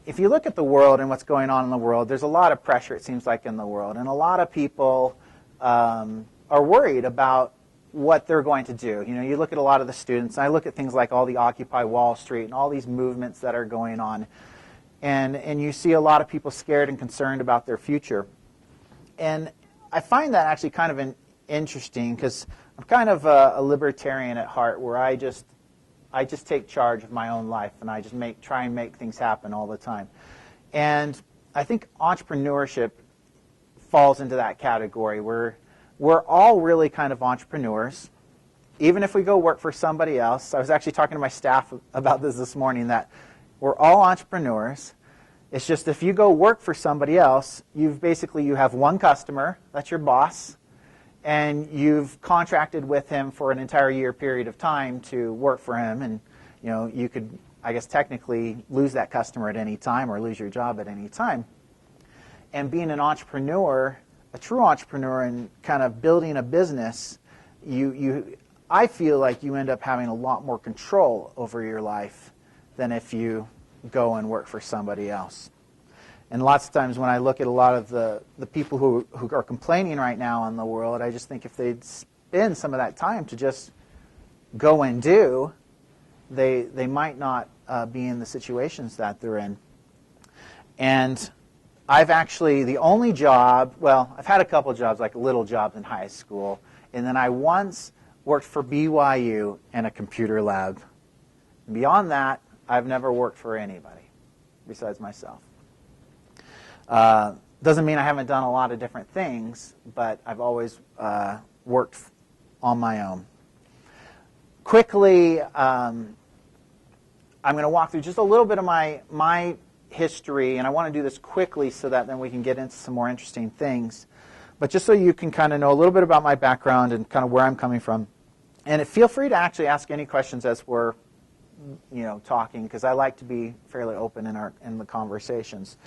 if you look at the world and what's going on in the world, there's a lot of pressure, it seems like, in the world. And a lot of people are worried about what they're going to do. You look at a lot of the students, and I look at things like all the Occupy Wall Street and all these movements that are going on. And you see a lot of people scared and concerned about their future. And I find that actually kind of interesting, because I'm kind of a libertarian at heart, where I just take charge of my own life, and I just try and make things happen all the time. And I think entrepreneurship falls into that category, where we're all really kind of entrepreneurs, even if we go work for somebody else. I was actually talking to my staff about this morning, that we're all entrepreneurs. It's just if you go work for somebody else, you have one customer, that's your boss, and you've contracted with him for an entire year period of time to work for him. And you could, I guess, technically lose that customer at any time, or lose your job at any time. And being an entrepreneur, a true entrepreneur, and kind of building a business, I feel like you end up having a lot more control over your life than if you go and work for somebody else. And lots of times when I look at a lot of the people who are complaining right now in the world, I just think if they'd spend some of that time to just go and do, they might not be in the situations that they're in. And I've actually, the only job, well, I've had a couple jobs, like little jobs in high school, and then I once worked for BYU in a computer lab. Beyond that, I've never worked for anybody besides myself. Doesn't mean I haven't done a lot of different things, but I've always worked on my own. Quickly, I'm going to walk through just a little bit of my history, and I want to do this quickly so that then we can get into some more interesting things. But just so you can kind of know a little bit about my background and kind of where I'm coming from. And feel free to actually ask any questions as we're talking, because I like to be fairly open in the conversations.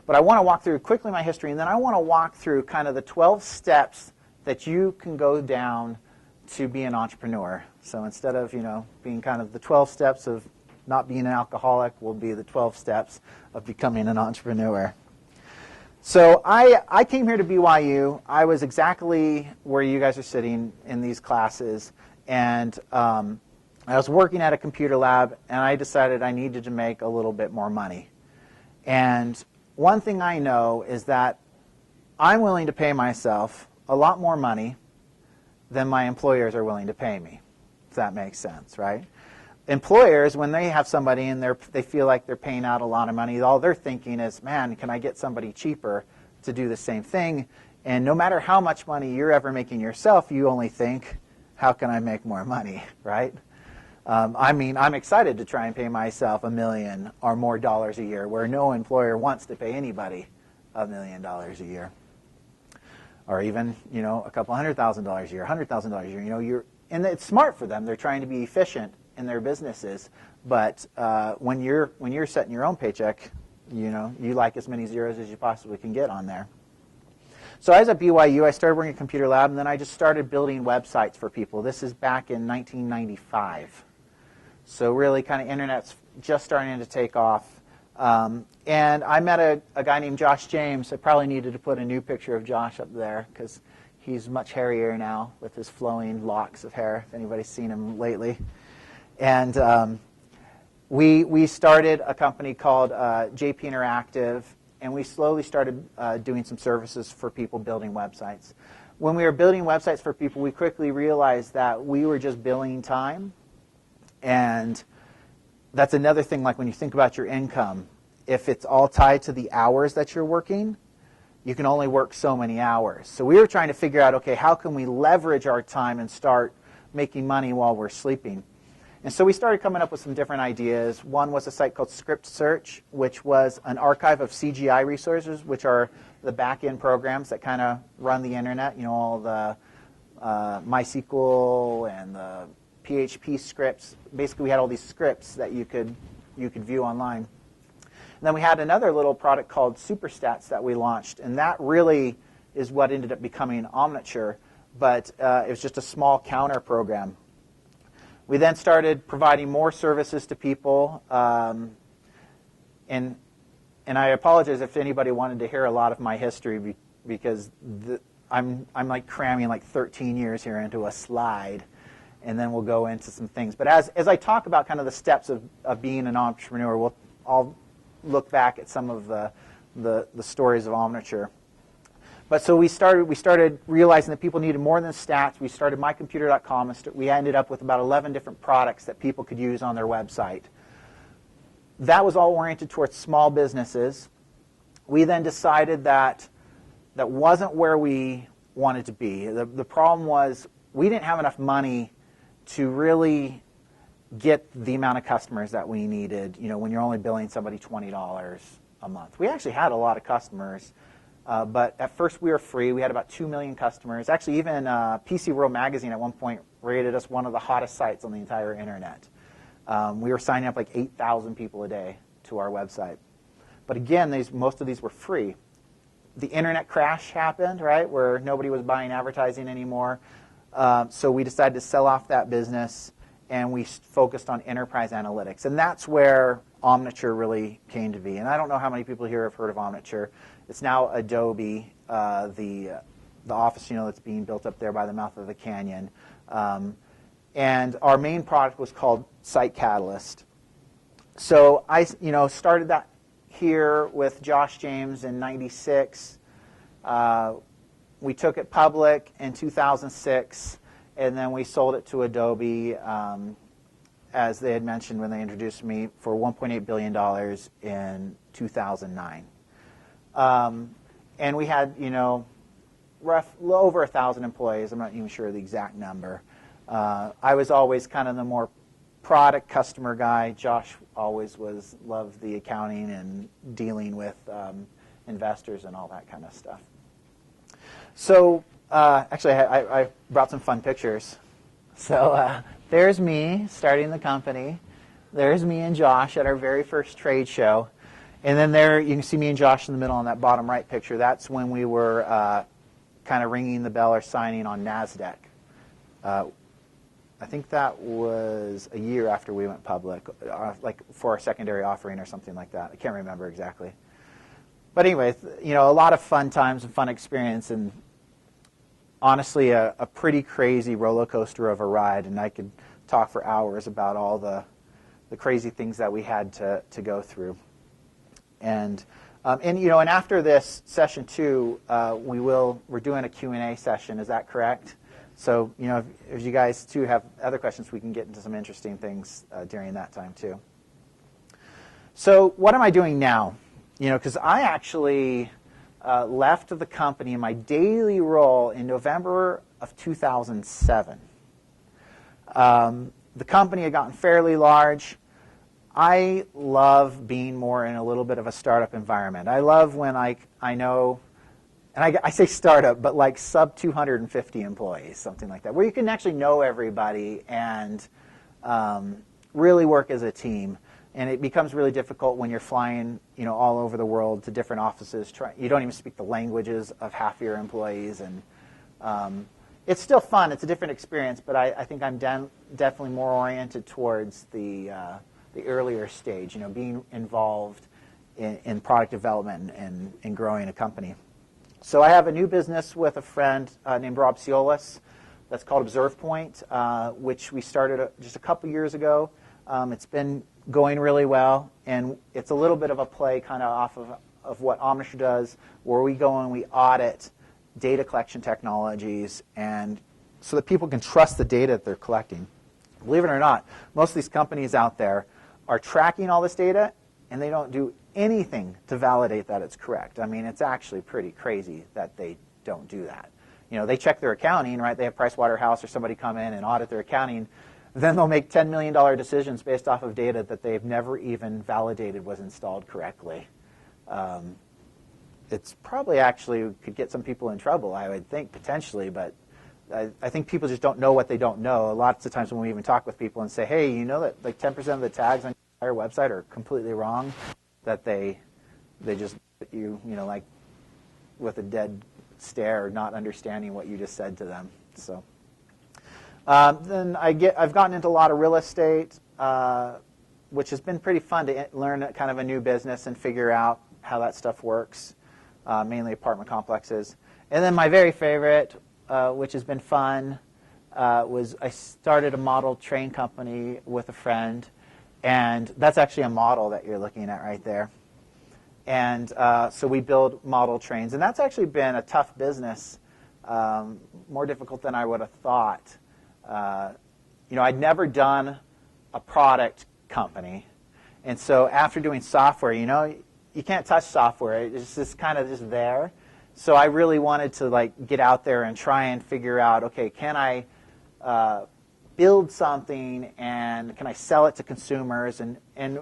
But I want to walk through quickly my history, and then I want to walk through kind of the 12 steps that you can go down to be an entrepreneur. So instead of being kind of the 12 steps of not being an alcoholic, will be the 12 steps of becoming an entrepreneur. So I came here to BYU. I was exactly where you guys are sitting in these classes, and I was working at a computer lab, and I decided I needed to make a little bit more money. And one thing I know is that I'm willing to pay myself a lot more money than my employers are willing to pay me, if that makes sense, right? Employers, when they have somebody and they feel like they're paying out a lot of money, all they're thinking is, man, can I get somebody cheaper to do the same thing? And no matter how much money you're ever making yourself, you only think, how can I make more money, right? I'm excited to try and pay myself $1 million or more dollars a year, where no employer wants to pay anybody $1 million a year, or even a couple $100,000 a year, $100,000 a year. And it's smart for them. They're trying to be efficient in their businesses, but when you're setting your own paycheck, you like as many zeros as you possibly can get on there. So I was at BYU. I started working at a computer lab, and then I just started building websites for people. This is back in 1995. So really kind of internet's just starting to take off. And I met a guy named Josh James. I probably needed to put a new picture of Josh up there, because he's much hairier now with his flowing locks of hair, if anybody's seen him lately. And we started a company called JP Interactive, and we slowly started doing some services for people building websites. When we were building websites for people, we quickly realized that we were just billing time. And that's another thing, like when you think about your income, if it's all tied to the hours that you're working, you can only work so many hours. So we were trying to figure out, okay, how can we leverage our time and start making money while we're sleeping? And so we started coming up with some different ideas. One was a site called Script Search, which was an archive of CGI resources, which are the back-end programs that kind of run the internet, all the MySQL and the PHP scripts. Basically, we had all these scripts that you could view online. And then we had another little product called Superstats that we launched, and that really is what ended up becoming Omniture, but it was just a small counter program. We then started providing more services to people, and and I apologize if anybody wanted to hear a lot of my history because I'm like cramming like 13 years here into a slide, and then we'll go into some things. But as I talk about kind of the steps of being an entrepreneur, I'll look back at some of the stories of Omniture. But so we started realizing that people needed more than stats. We started mycomputer.com, and we ended up with about 11 different products that people could use on their website. That was all oriented towards small businesses. We then decided that wasn't where we wanted to be. The problem was we didn't have enough money to really get the amount of customers that we needed, when you're only billing somebody $20 a month. We actually had a lot of customers, but at first we were free. We had about 2 million customers. Actually, even PC World Magazine at one point rated us one of the hottest sites on the entire internet. We were signing up like 8,000 people a day to our website. But again, most of these were free. The internet crash happened, right, where nobody was buying advertising anymore. So we decided to sell off that business, and we focused on enterprise analytics. And that's where Omniture really came to be. And I don't know how many people here have heard of Omniture. It's now Adobe, the office that's being built up there by the mouth of the canyon. And our main product was called Site Catalyst. So I started that here with Josh James in '96. We took it public in 2006, and then we sold it to Adobe, as they had mentioned when they introduced me, for $1.8 billion in 2009. And we had, over 1,000 employees. I'm not even sure of the exact number. I was always kind of the more product customer guy. Josh always loved the accounting and dealing with investors and all that kind of stuff. So actually, I brought some fun pictures. So there's me starting the company. There's me and Josh at our very first trade show. And then there you can see me and Josh in the middle on that bottom right picture. That's when we were kind of ringing the bell or signing on NASDAQ. I think that was a year after we went public, like for our secondary offering or something like that. I can't remember exactly. But anyway, a lot of fun times and fun experience, and honestly, a pretty crazy roller coaster of a ride. And I could talk for hours about all the crazy things that we had to go through. And after this session 2, we're doing a Q&A session. Is that correct? So, if you guys, too, have other questions, we can get into some interesting things during that time, too. So, what am I doing now? Because I actually left the company in my daily role in November of 2007. The company had gotten fairly large. I love being more in a little bit of a startup environment. I love when I know... And I say startup, but like sub 250 employees, something like that, where you can actually know everybody and really work as a team. And it becomes really difficult when you're flying, all over the world to different offices. You don't even speak the languages of half your employees, and it's still fun. It's a different experience, but I think I'm definitely more oriented towards the earlier stage, being involved in product development and growing a company. So I have a new business with a friend named Rob Ciolis that's called ObservePoint, which we started just a couple years ago. It's been going really well, and it's a little bit of a play kind of off of what Omniture does, where we go and we audit data collection technologies, and so that people can trust the data that they're collecting. Believe it or not, most of these companies out there are tracking all this data, and they don't do anything to validate that it's correct. I mean, it's actually pretty crazy that they don't do that. They check their accounting, right? They have Pricewaterhouse or somebody come in and audit their accounting. Then they'll make $10 million decisions based off of data that they've never even validated was installed correctly. It's probably actually could get some people in trouble, I would think, potentially, but I think people just don't know what they don't know. Lots of times when we even talk with people and say, hey, you know that like 10% of the tags on your website are completely wrong, that they just look at you, like with a dead stare, not understanding what you just said to them. So then I've gotten into a lot of real estate, which has been pretty fun to learn kind of a new business and figure out how that stuff works, mainly apartment complexes. And then my very favorite, which has been fun, was I started a model train company with a friend, and that's actually a model that you're looking at right there. And so we build model trains, and that's actually been a tough business, more difficult than I would have thought. I'd never done a product company, and so after doing software, you can't touch software. It's just kind of just there. So I really wanted to get out there and try and figure out, okay, can I build something and can I sell it to consumers? And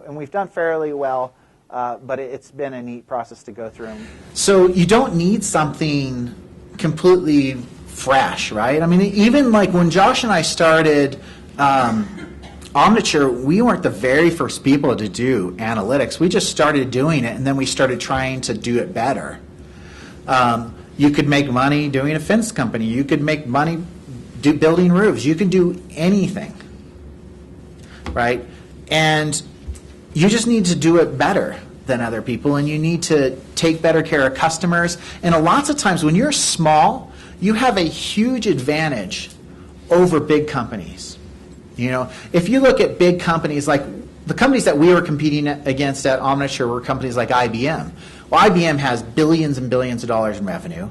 we've done fairly well, but it's been a neat process to go through. So you don't need something completely fresh, right? I mean, even when Josh and I started Omniture, we weren't the very first people to do analytics. We just started doing it, and then we started trying to do it better. You could make money doing a fence company. You could make money building roofs. You can do anything, right? And you just need to do it better than other people, and you need to take better care of customers. And lots of times when you're small, you have a huge advantage over big companies. If you look at big companies, like the companies that we were competing against at Omniture were companies like IBM. Well, IBM has billions and billions of dollars in revenue.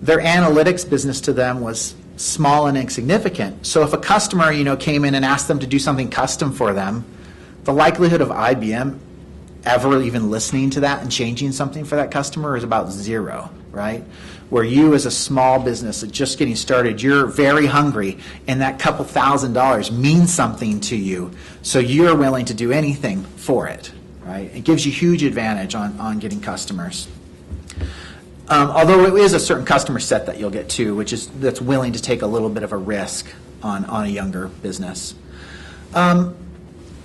Their analytics business to them was small and insignificant. So if a customer, came in and asked them to do something custom for them, the likelihood of IBM ever even listening to that and changing something for that customer is about zero, right? Where you as a small business just getting started, you're very hungry, and that couple $1,000s means something to you, so you're willing to do anything for it, right? It gives you huge advantage on getting customers. Although it is a certain customer set that you'll get to, that's willing to take a little bit of a risk on a younger business.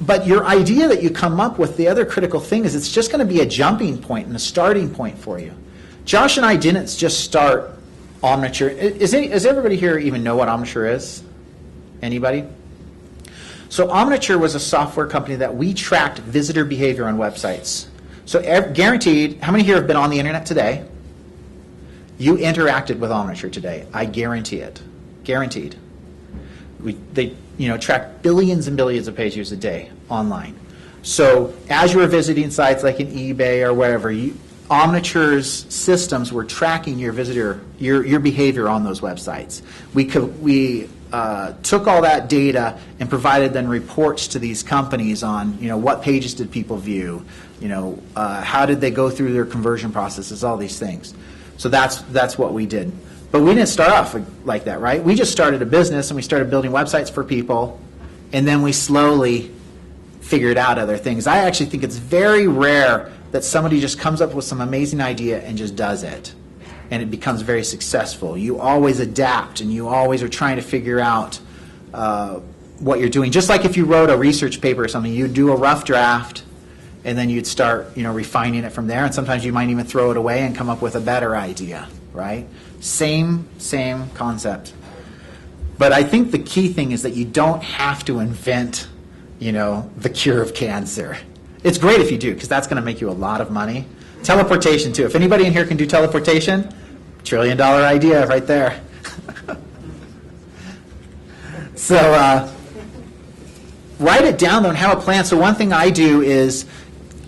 But your idea that you come up with, the other critical thing is it's just going to be a jumping point and a starting point for you. Josh and I didn't just start Omniture. Does everybody here even know what Omniture is? Anybody? So Omniture was a software company that we tracked visitor behavior on websites. So guaranteed, how many here have been on the internet today? You interacted with Omniture today. I guarantee it. Guaranteed. They track billions and billions of page views a day online. So as you were visiting sites like in eBay or wherever, Omniture's systems were tracking your visitor, your behavior on those websites. We took all that data and provided then reports to these companies on what pages did people view, how did they go through their conversion processes, all these things. So that's what we did. But we didn't start off like that, right? We just started a business and we started building websites for people, and then we slowly figured out other things. I actually think it's very rare that somebody just comes up with some amazing idea and just does it, and it becomes very successful. You always adapt, and you always are trying to figure out what you're doing. Just like if you wrote a research paper or something, you'd do a rough draft, and then you'd start refining it from there, and sometimes you might even throw it away and come up with a better idea, right? Same concept. But I think the key thing is that you don't have to invent, the cure of cancer. It's great if you do, because that's going to make you a lot of money. Teleportation, too. If anybody in here can do teleportation, $1 trillion idea right there. So write it down, though, and have a plan. So one thing I do is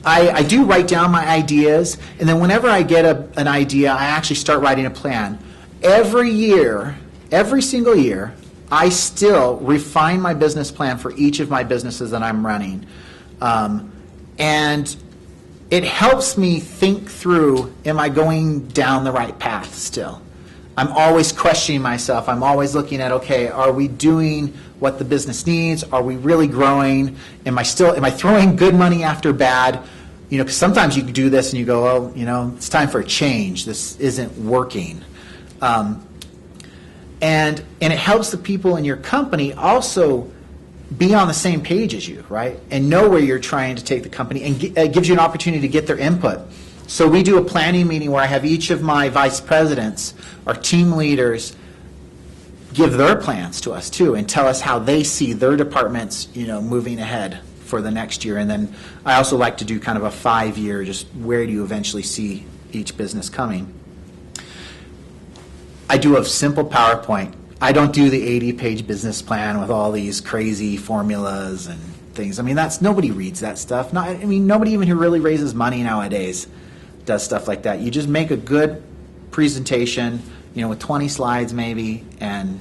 I do write down my ideas, and then whenever I get an idea, I actually start writing a plan. Every year, every single year, I still refine my business plan for each of my businesses that I'm running. And it helps me think through, am I going down the right path still? I'm always questioning myself. I'm always looking at, okay, are we doing what the business needs? Are we really growing? Am I throwing good money after bad? Because sometimes you do this and you go, oh, it's time for a change. This isn't working. And it helps the people in your company also be on the same page as you, right? And know where you're trying to take the company, and it gives you an opportunity to get their input. So we do a planning meeting where I have each of my vice presidents or team leaders give their plans to us too, and tell us how they see their departments, moving ahead for the next year. And then I also like to do kind of a 5-year, just where do you eventually see each business coming. I do a simple PowerPoint. I don't do the 80-page business plan with all these crazy formulas and things. I mean, nobody reads that stuff. Nobody even who really raises money nowadays does stuff like that. You just make a good presentation, with 20 slides maybe, and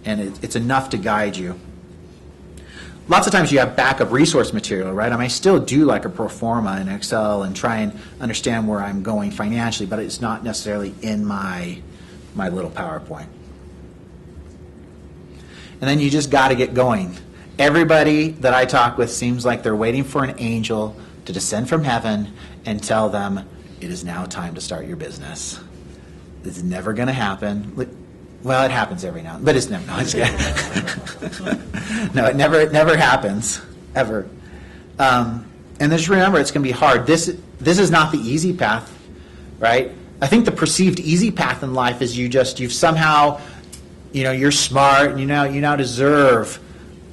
it's enough to guide you. Lots of times you have backup resource material, right? I still do like a pro forma in Excel and try and understand where I'm going financially, but it's not necessarily in my little PowerPoint. And then you just got to get going. Everybody that I talk with seems like they're waiting for an angel to descend from heaven and tell them, it is now time to start your business. This is never going to happen. Well, it happens every now and then, but it's never. No, no, it never happens ever. And just remember, it's going to be hard. This is not the easy path, right? I think the perceived easy path in life is you've somehow, you're smart and you now deserve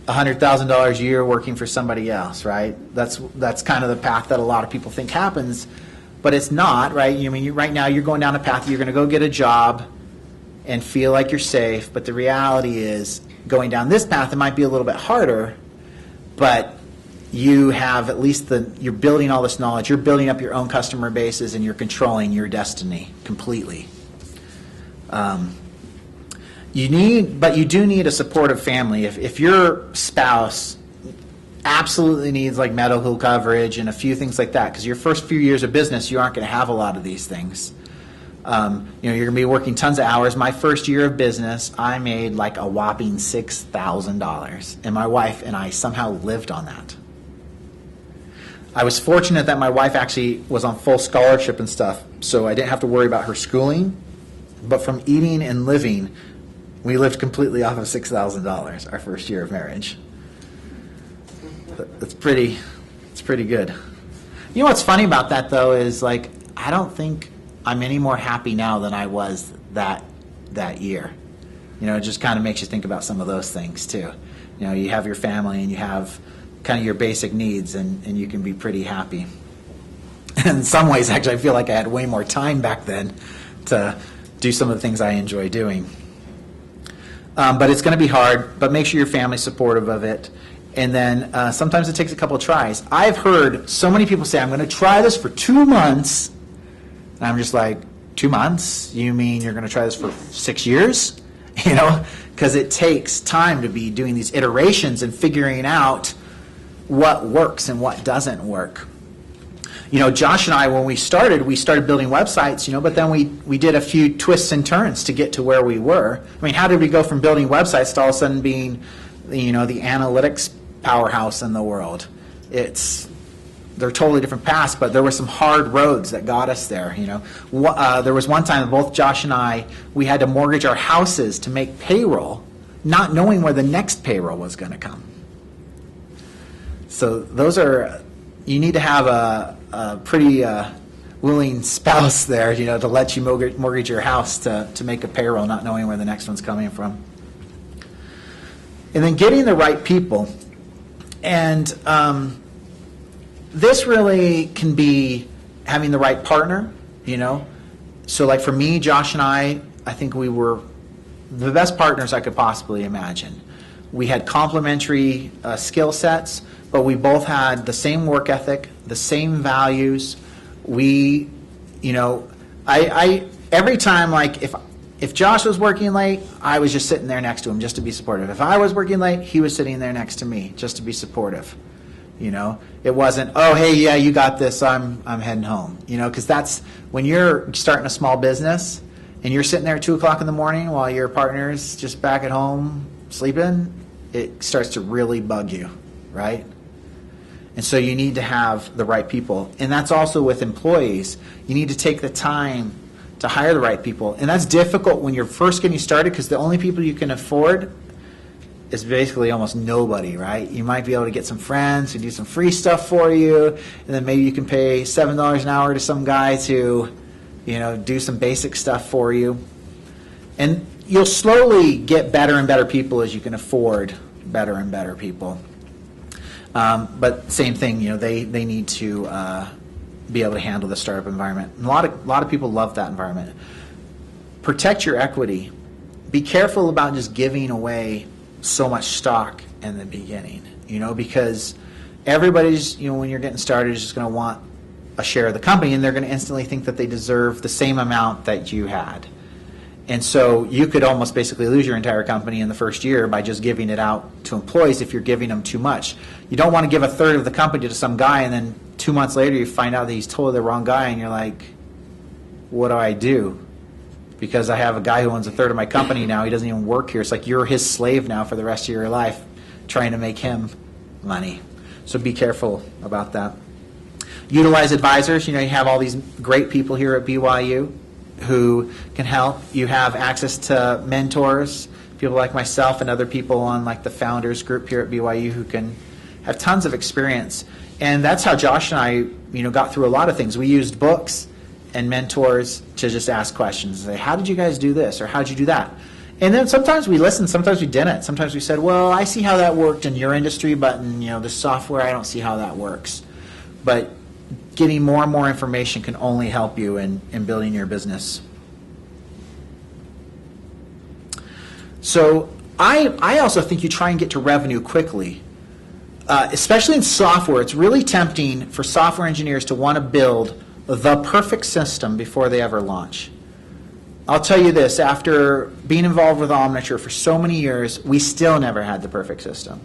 $100,000 a year working for somebody else, right? That's kind of the path that a lot of people think happens, but it's not, right? Right now you're going down a path. You're going to go get a job and feel like you're safe, but the reality is going down this path, it might be a little bit harder, but you have at least you're building all this knowledge, you're building up your own customer bases, and you're controlling your destiny completely. But you do need a supportive family. If your spouse absolutely needs like medical coverage and a few things like that, because your first few years of business, you aren't going to have a lot of these things. You're going to be working tons of hours. My first year of business, I made like a whopping $6,000, and my wife and I somehow lived on that. I was fortunate that my wife actually was on full scholarship and stuff, so I didn't have to worry about her schooling. But from eating and living, we lived completely off of $6,000 our first year of marriage. It's pretty good. You know what's funny about that though is like I don't think I'm any more happy now than I was that year. It just kind of makes you think about some of those things too. You have your family and you have kind of your basic needs, and you can be pretty happy. And in some ways, actually, I feel like I had way more time back then to do some of the things I enjoy doing. But it's going to be hard, but make sure your family's supportive of it. And then sometimes it takes a couple of tries. I've heard so many people say, I'm going to try this for 2 months. And I'm just like, 2 months? You mean you're going to try this for 6 years? Because it takes time to be doing these iterations and figuring out what works and what doesn't work. Josh and I, when we started building websites, but then we did a few twists and turns to get to where we were. How did we go from building websites to all of a sudden being, the analytics powerhouse in the world? They're totally different paths, but there were some hard roads that got us there. There was one time both Josh and I, we had to mortgage our houses to make payroll, not knowing where the next payroll was going to come. So you need to have a pretty willing spouse there, to let you mortgage your house to make a payroll, not knowing where the next one's coming from. And then getting the right people. And this really can be having the right partner, So like for me, Josh and I think we were the best partners I could possibly imagine. We had complementary skill sets, but we both had the same work ethic, the same values. We, I every time, like if Josh was working late, I was just sitting there next to him just to be supportive. If I was working late, he was sitting there next to me just to be supportive. It wasn't, oh, hey, yeah, you got this, I'm heading home. Because that's when you're starting a small business and you're sitting there at 2 o'clock in the morning while your partner's just back at home sleeping, it starts to really bug you, right? And so you need to have the right people. And that's also with employees. You need to take the time to hire the right people. And that's difficult when you're first getting started because the only people you can afford is basically almost nobody, right? You might be able to get some friends who do some free stuff for you, and then maybe you can pay $7 an hour to some guy to, do some basic stuff for you. And you'll slowly get better and better people as you can afford better and better people. But same thing, they need to be able to handle the startup environment. And a lot of people love that environment. Protect your equity. Be careful about just giving away so much stock in the beginning, because everybody's, when you're getting started, is just going to want a share of the company, and they're going to instantly think that they deserve the same amount that you had. And so you could almost basically lose your entire company in the first year by just giving it out to employees if you're giving them too much. You don't want to give a third of the company to some guy and then 2 months later you find out that he's totally the wrong guy and you're like, what do I do? Because I have a guy who owns a third of my company now. He doesn't even work here. It's like you're his slave now for the rest of your life trying to make him money. So be careful about that. Utilize advisors. You have all these great people here at BYU who can help. You have access to mentors, people like myself and other people on like the founders group here at BYU who can have tons of experience. And that's how Josh and I, got through a lot of things. We used books and mentors to just ask questions. Say, how did you guys do this? Or how'd you do that? And then sometimes we listened, sometimes we didn't. Sometimes we said, well, I see how that worked in your industry, but in the software, I don't see how that works. But getting more and more information can only help you in building your business. So I also think you try and get to revenue quickly. Especially in software, it's really tempting for software engineers to want to build the perfect system before they ever launch. I'll tell you this, after being involved with Omniture for so many years, we still never had the perfect system.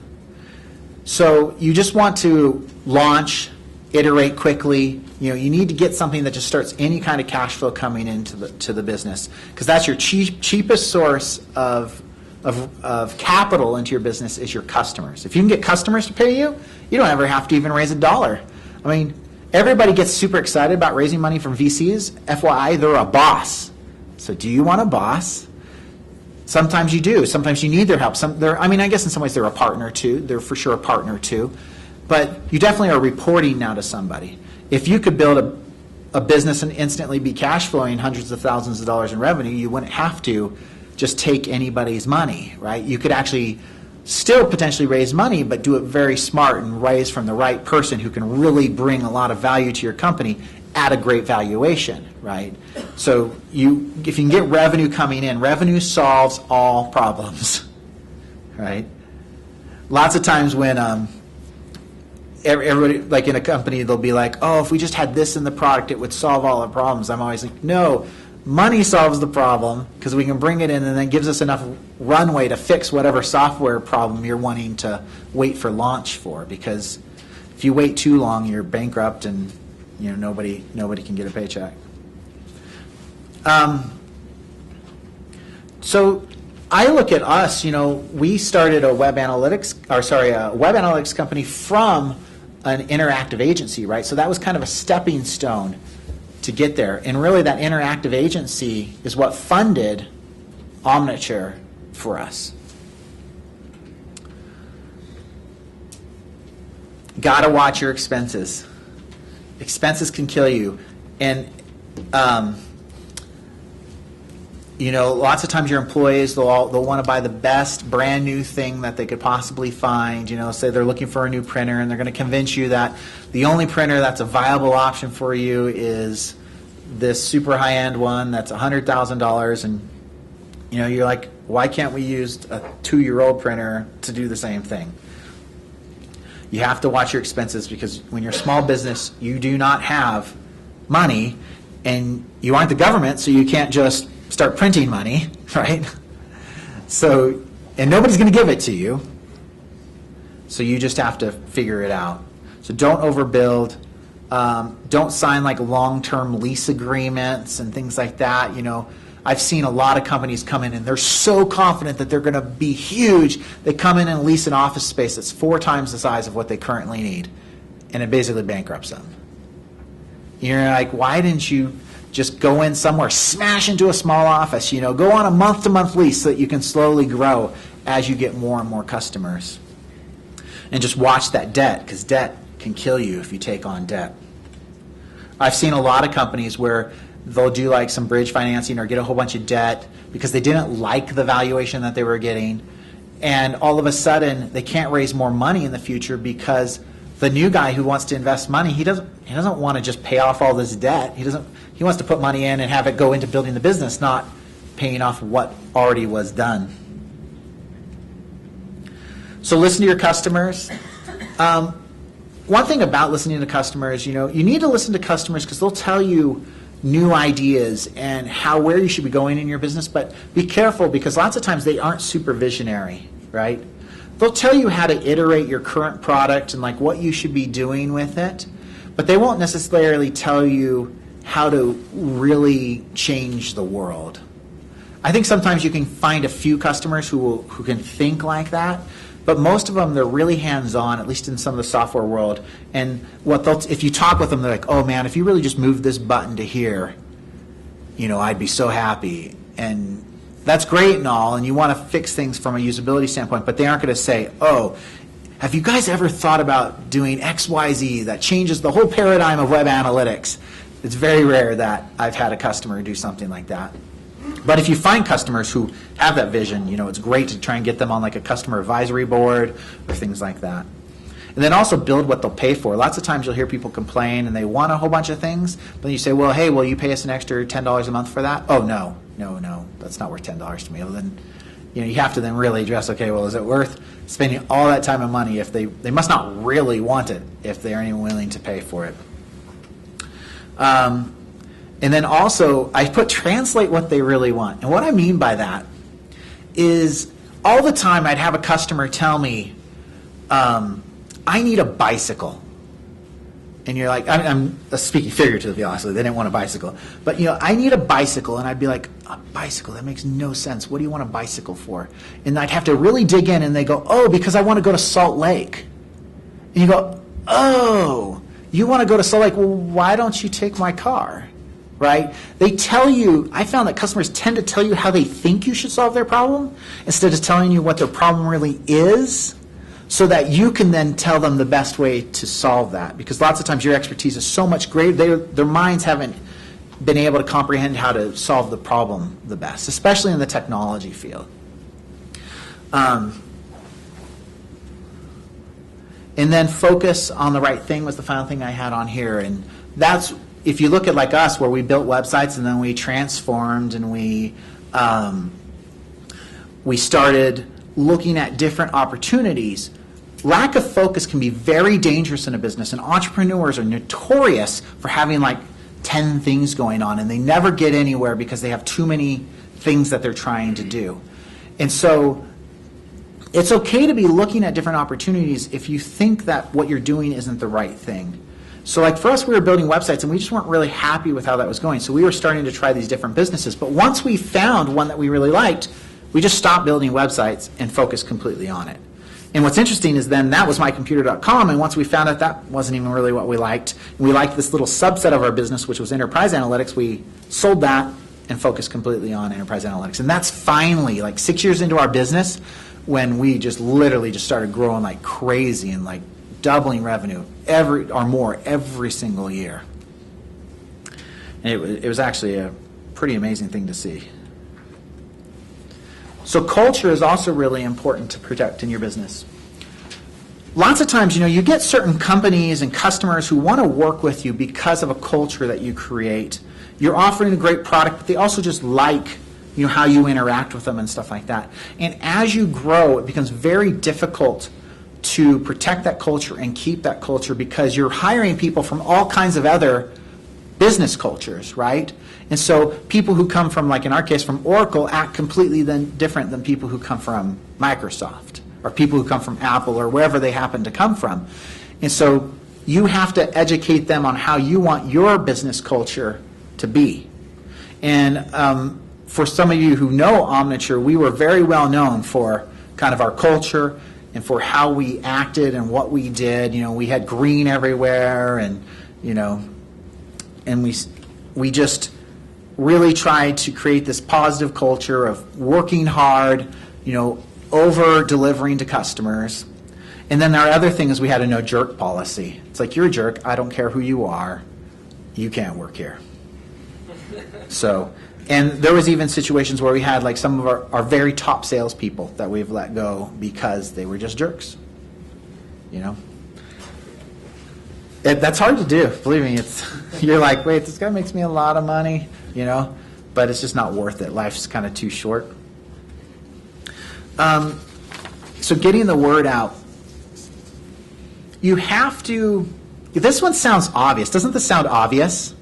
So you just want to launch, iterate quickly. You need to get something that just starts any kind of cash flow coming into the business, because that's your cheapest source of capital into your business is your customers. If you can get customers to pay you, you don't ever have to even raise $1. I mean, everybody gets super excited about raising money from VCs. FYI, they're a boss. So do you want a boss? Sometimes you do. Sometimes you need their help. I guess in some ways they're a partner too. They're for sure a partner too. But you definitely are reporting now to somebody. If you could build a business and instantly be cash flowing hundreds of thousands of dollars in revenue, you wouldn't have to just take anybody's money, right? You could actually still potentially raise money, but do it very smart and raise from the right person who can really bring a lot of value to your company at a great valuation, right? So if you can get revenue coming in, revenue solves all problems, right? Lots of times when everybody, like in a company, they'll be like, oh, if we just had this in the product, it would solve all our problems. I'm always like, no, money solves the problem because we can bring it in and then gives us enough runway to fix whatever software problem you're wanting to wait for launch for, because if you wait too long, you're bankrupt and nobody can get a paycheck. So I look at us, we started a web analytics company from an interactive agency, right? So that was kind of a stepping stone to get there. And really that interactive agency is what funded Omniture for us. Gotta watch your expenses. Expenses can kill you. And lots of times your employees, they'll want to buy the best brand new thing that they could possibly find. Say they're looking for a new printer and they're going to convince you that the only printer that's a viable option for you is this super high-end one that's $100,000, and you're like, why can't we use a 2-year-old printer to do the same thing? You have to watch your expenses, because when you're a small business, you do not have money, and you aren't the government, so you can't just start printing money, right? So, and nobody's going to give it to you. So you just have to figure it out. So don't overbuild. Don't sign like long-term lease agreements and things like that. I've seen a lot of companies come in and they're so confident that they're going to be huge. They come in and lease an office space that's 4 times the size of what they currently need, and it basically bankrupts them. You're like, why didn't you just go in somewhere, smash into a small office, go on a month-to-month lease so that you can slowly grow as you get more and more customers. And just watch that debt, because debt can kill you if you take on debt. I've seen a lot of companies where they'll do like some bridge financing or get a whole bunch of debt because they didn't like the valuation that they were getting, and all of a sudden they can't raise more money in the future because the new guy who wants to invest money, he doesn't want to just pay off all this debt. He wants to put money in and have it go into building the business, not paying off what already was done. So listen to your customers. One thing about listening to customers, you need to listen to customers because they'll tell you new ideas and where you should be going in your business, but be careful because lots of times they aren't super visionary, right? They'll tell you how to iterate your current product and like what you should be doing with it, but they won't necessarily tell you how to really change the world. I think sometimes you can find a few customers who can think like that, but most of them, they're really hands-on, at least in some of the software world. And if you talk with them, they're like, oh man, if you really just moved this button to here, I'd be so happy. And that's great and all, and you want to fix things from a usability standpoint, but they aren't going to say, oh, have you guys ever thought about doing X, Y, Z that changes the whole paradigm of web analytics? It's very rare that I've had a customer do something like that. But if you find customers who have that vision, it's great to try and get them on like a customer advisory board or things like that. And then also build what they'll pay for. Lots of times you'll hear people complain and they want a whole bunch of things, but you say, well, hey, will you pay us an extra $10 a month for that? Oh, no, that's not worth $10 to me. Well, then, you have to then really address, okay, well, is it worth spending all that time and money if they must not really want it if they aren't even willing to pay for it. And then also, I put translate what they really want. And what I mean by that is all the time I'd have a customer tell me, I need a bicycle. And you're like, I'm speaking figuratively, honestly. They didn't want a bicycle. But, I need a bicycle. And I'd be like, a bicycle? That makes no sense. What do you want a bicycle for? And I'd have to really dig in. And they go, oh, because I want to go to Salt Lake. And you go, oh, you want to go to Salt Lake? Well, why don't you take my car? Right? They tell you, I found that customers tend to tell you how they think you should solve their problem instead of telling you what their problem really is, so that you can then tell them the best way to solve that. Because lots of times your expertise is so much greater, their minds haven't been able to comprehend how to solve the problem the best, especially in the technology field. And then focus on the right thing was the final thing I had on here. And that's, if you look at like us, where we built websites and then we transformed and we started looking at different opportunities, lack of focus can be very dangerous in a business, and entrepreneurs are notorious for having like 10 things going on, and they never get anywhere because they have too many things that they're trying to do. And so it's okay to be looking at different opportunities if you think that what you're doing isn't the right thing. So like for us, we were building websites and we just weren't really happy with how that was going. So we were starting to try these different businesses. But once we found one that we really liked, we just stopped building websites and focused completely on it. And what's interesting is then that was mycomputer.com, and once we found out that wasn't even really what we liked, and we liked this little subset of our business, which was enterprise analytics, we sold that and focused completely on enterprise analytics. And that's finally, like 6 years into our business, when we just literally just started growing like crazy and like doubling revenue every single year. And it was actually a pretty amazing thing to see. So culture is also really important to protect in your business. Lots of times, you get certain companies and customers who want to work with you because of a culture that you create. You're offering a great product, but they also just like how you interact with them and stuff like that. And as you grow, it becomes very difficult to protect that culture and keep that culture because you're hiring people from all kinds of other business cultures, right? And so people who come from, like in our case, from Oracle act completely different than people who come from Microsoft or people who come from Apple or wherever they happen to come from. And so you have to educate them on how you want your business culture to be. And for some of you who know Omniture, we were very well known for kind of our culture and for how we acted and what we did. We had green everywhere, and and we just really tried to create this positive culture of working hard, over delivering to customers. And then our other thing is we had a no jerk policy. It's like, you're a jerk, I don't care who you are, you can't work here. So And there was even situations where we had like some of our very top salespeople that we've let go because they were just jerks. You know, that's hard to do. Believe me, you're like, wait, this guy makes me a lot of money, you know, but it's just not worth it. Life's kind of too short. So getting the word out, you have to. This one sounds obvious. Doesn't this sound obvious?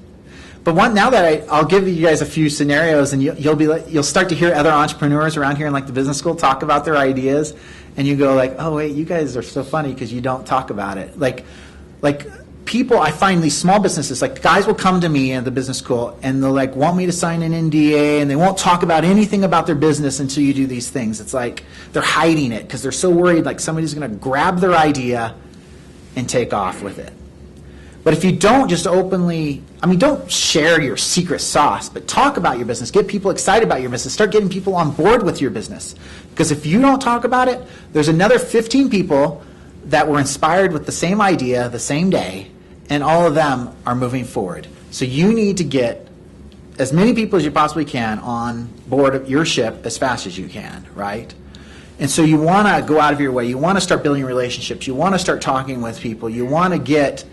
But now that I'll give you guys a few scenarios, and you'll start to hear other entrepreneurs around here in like the business school talk about their ideas, and you go like, oh wait, you guys are so funny because you don't talk about it. Like people, I find these small businesses, like guys will come to me at the business school and they'll like want me to sign an NDA, and they won't talk about anything about their business until you do these things. It's like they're hiding it because they're so worried like somebody's going to grab their idea and take off with it. But if you don't just openly, don't share your secret sauce, but talk about your business. Get people excited about your business. Start getting people on board with your business. Because if you don't talk about it, there's another 15 people that were inspired with the same idea the same day, and all of them are moving forward. So you need to get as many people as you possibly can on board of your ship as fast as you can, right? And so you want to go out of your way. You want to start building relationships. You want to start talking with people. You want to get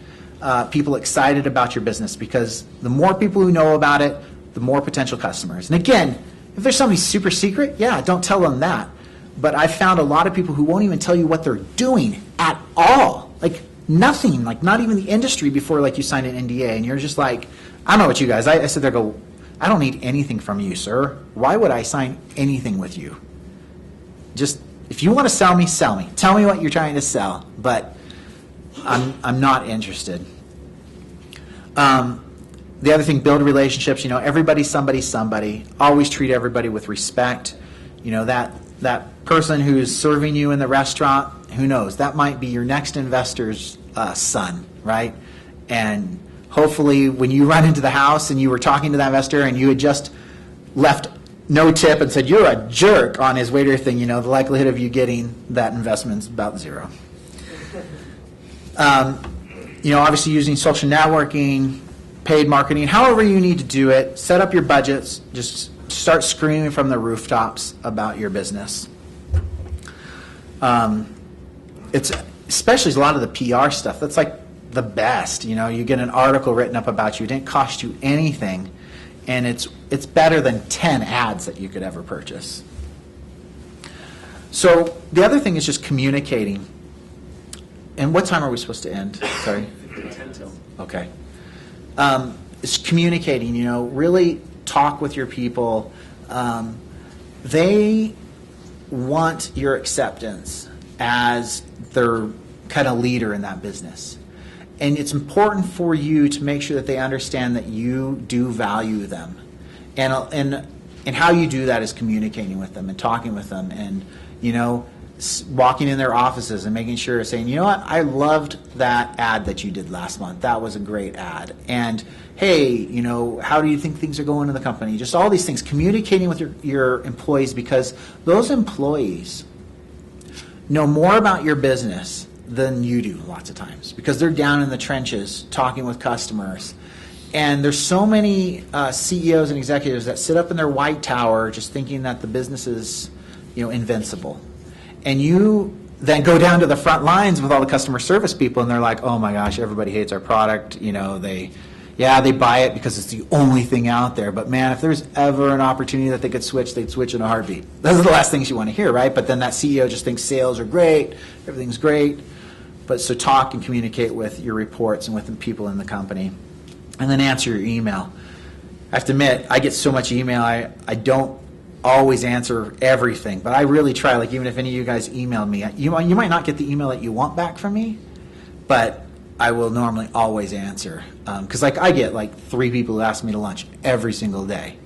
people excited about your business, because the more people who know about it, the more potential customers. And again, if there's somebody super secret, yeah, don't tell them that. But I've found a lot of people who won't even tell you what they're doing at all. Like nothing, like not even the industry before like you sign an NDA, and you're just like, I don't know what you guys, I sit there go, I don't need anything from you, sir. Why would I sign anything with you? Just, if you want to sell me, sell me. Tell me what you're trying to sell, but I'm not interested. The other thing, build relationships. Everybody's somebody. Always treat everybody with respect. That person who's serving you in the restaurant, who knows? That might be your next investor's son, right? And hopefully when you run into the house and you were talking to that investor and you had just left no tip and said, you're a jerk on his waiter thing, the likelihood of you getting that investment is about zero. Obviously using social networking, paid marketing, however you need to do it, set up your budgets, just start screaming from the rooftops about your business. It's especially a lot of the PR stuff. That's like the best. You get an article written up about you. It didn't cost you anything, and it's better than 10 ads that you could ever purchase. So the other thing is just communicating. And what time are we supposed to end? Sorry. 10 till. Okay. It's communicating. Really talk with your people. They want your acceptance as their kind of leader in that business. And it's important for you to make sure that they understand that you do value them. And how you do that is communicating with them and talking with them, and, walking in their offices and making sure, saying, you know what, I loved that ad that you did last month. That was a great ad. And hey, how do you think things are going in the company? Just all these things, communicating with your employees, because those employees know more about your business than you do lots of times, because they're down in the trenches talking with customers. And there's so many CEOs and executives that sit up in their white tower just thinking that the business is, invincible. And you then go down to the front lines with all the customer service people, and they're like, oh my gosh, everybody hates our product. They buy it because it's the only thing out there. But man, if there's ever an opportunity that they could switch, they'd switch in a heartbeat. Those are the last things you want to hear, right? But then that CEO just thinks sales are great, everything's great. But so talk and communicate with your reports and with the people in the company. And then answer your email. I have to admit, I get so much email, I don't always answer everything, but I really try. Like, even if any of you guys emailed me, you might not get the email that you want back from me, but I will normally always answer. Because I get 3 people who ask me to lunch every single day.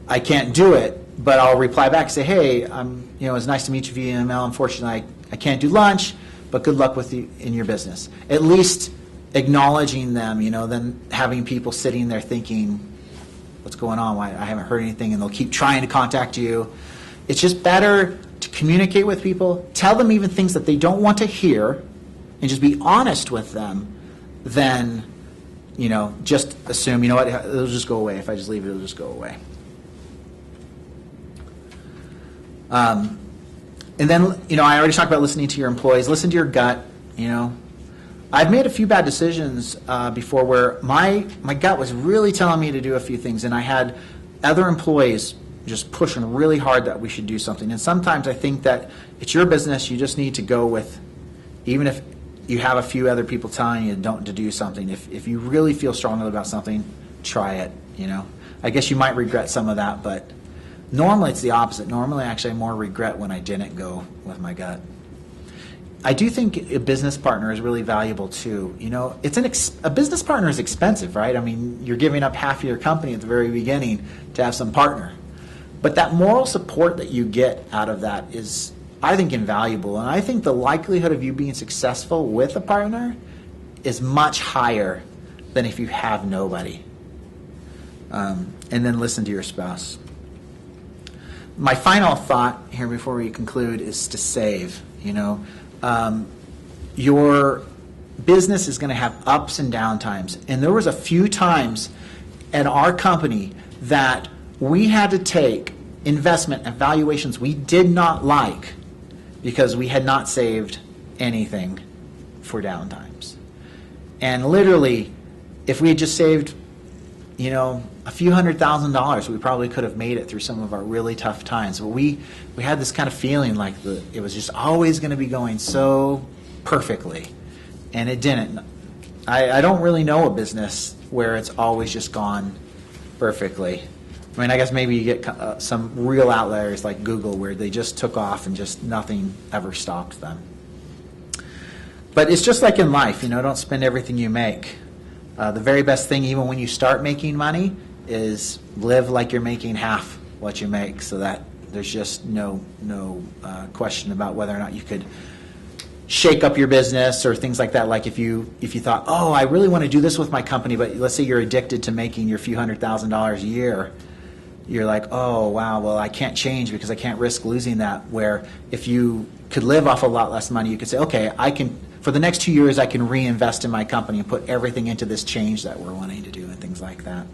I can't do it, but I'll reply back and say, hey, it's nice to meet you via email. Unfortunately, I can't do lunch, but good luck with you in your business. At least acknowledging them, then having people sitting there thinking, what's going on? Why I haven't heard anything, and they'll keep trying to contact you. It's just better to communicate with people, tell them even things that they don't want to hear, and just be honest with them, than just assume, it'll just go away. If I just leave it, it'll just go away. And then, I already talked about listening to your employees. Listen to your gut. I've made a few bad decisions before where my gut was really telling me to do a few things, and I had other employees just pushing really hard that we should do something. And sometimes I think that it's your business. You just need to go with, even if you have a few other people telling you to do something. If you really feel strongly about something, try it. I guess you might regret some of that, but normally it's the opposite. Normally, actually, I more regret when I didn't go with my gut. I do think a business partner is really valuable too. A business partner is expensive, right? I mean, you're giving up half of your company at the very beginning to have some partner. But that moral support that you get out of that is, I think, invaluable. And I think the likelihood of you being successful with a partner is much higher than if you have nobody. And then listen to your spouse. My final thought here before we conclude is to save. Your business is going to have ups and down times. And there was a few times at our company that we had to take investment and valuations we did not like because we had not saved anything for downtimes. And literally, if we had just saved, a few $100,000, we probably could have made it through some of our really tough times. But we had this kind of feeling like it was just always going to be going so perfectly, and it didn't. I don't really know a business where it's always just gone perfectly. I mean, I guess maybe you get some real outliers like Google where they just took off and just nothing ever stopped them. But it's just like in life, don't spend everything you make. The very best thing, even when you start making money, is live like you're making half what you make, so that there's just no question about whether or not you could shake up your business or things like that. Like if you thought, oh, I really want to do this with my company, but let's say you're addicted to making your few $100,000s a year, you're like, oh, wow, well, I can't change because I can't risk losing that. Where if you could live off a lot less money, you could say, okay, for the next 2 years, I can reinvest in my company and put everything into this change that we're wanting to do and things like that.